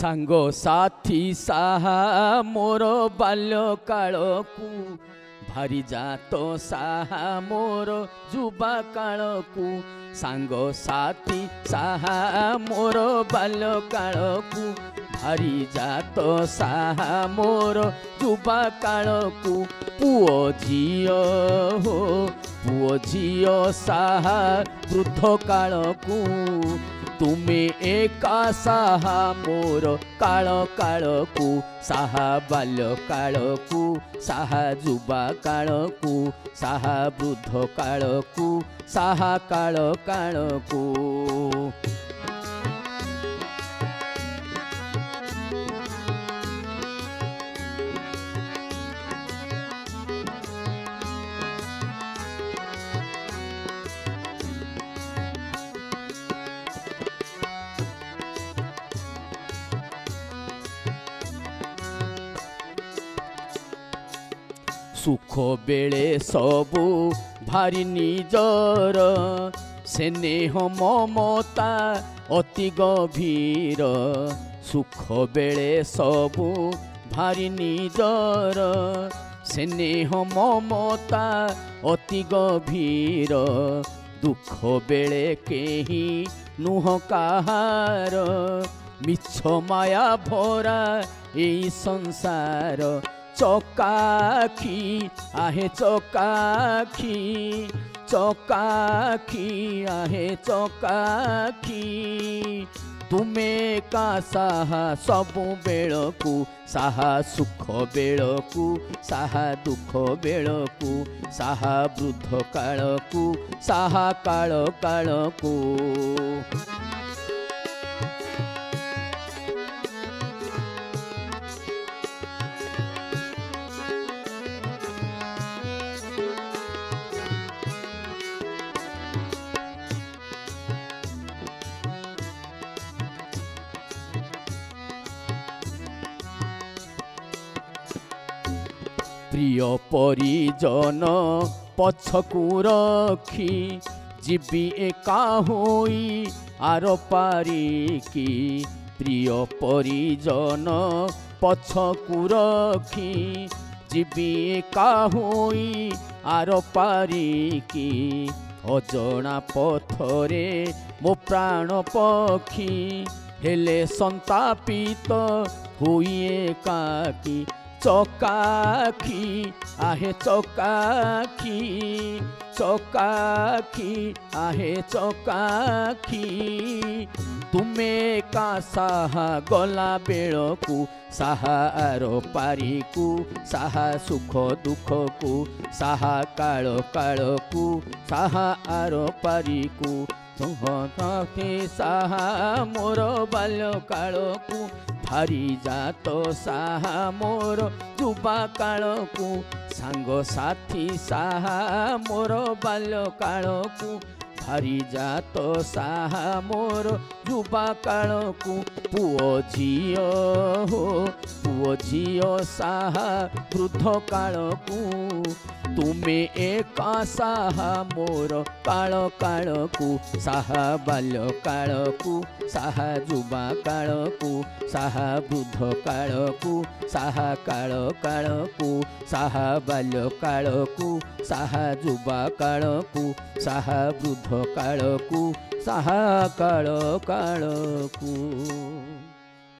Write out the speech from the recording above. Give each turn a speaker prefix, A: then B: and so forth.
A: सांग साथी साहा मोर बाल्य काळकू भारी जातो साहा मोर जुबा काळकू सांग साथी साहा मोर बाल्य काळकू भारी जातो साहा मोर जुबा काळकू पुओ झियो हो पुओ झियो साहा वृद्ध काळकू तुमे एका साहा मोर काळ काळकू साहा बाल्य काळकू साहा जुबा काळकू साहा वृद्ध काळकू साहा काळ काळकू सुख बेले सबू भारी निजर स्नेह ममता अति गभीर सुख बेले सबू भारी निजर स्नेह ममता अति गभीर दुख बेले केही नुह काहार मिछ माया भरा एई संसार चौकाखी आहे चौकाखी चौकाखी आहे चौकाखी तुमे का साहा सबु बेळकू साहा सुख बेळकू साहा दुख बेळकू साहा वृद्ध काळकू साहा काळ काळकू प्रिय परिजन पछकू रखी जीवी एका होई आर पारिकी प्रिय परिजन पछकू रखी जीवी एका होई आर पारिकी अजणा पथरे मो प्राण पक्षी हेले संतापित होई एकाकी चौकाखी आहे चौकाखी चौकाखी आहे चौकाखी तुमे का साहा गला बेळकू साहा आर पारिकू साहा सुख दुखकू साहा काळ काळकू साहा आर पारिकू साहा मोर बाल्य काळकू भारी जातो साहा मोर जुबा काळकू सांग साथी साहा मोर बाल्य काळकू भारी जातो साहा मोर जुबा काळकू पुओ झियो हो पुओ झियो साहा वृद्ध काळकू तुमे एका साहा मोर काळ काळकू साहा बाल्य काळकू साहा जुबा काळकू साहा वृद्ध काळकू साहा काळ काळकू साहा बाल्य काळकू साहा जुबा काळकू साहा वृद्ध काळकू साहा काळ काळकू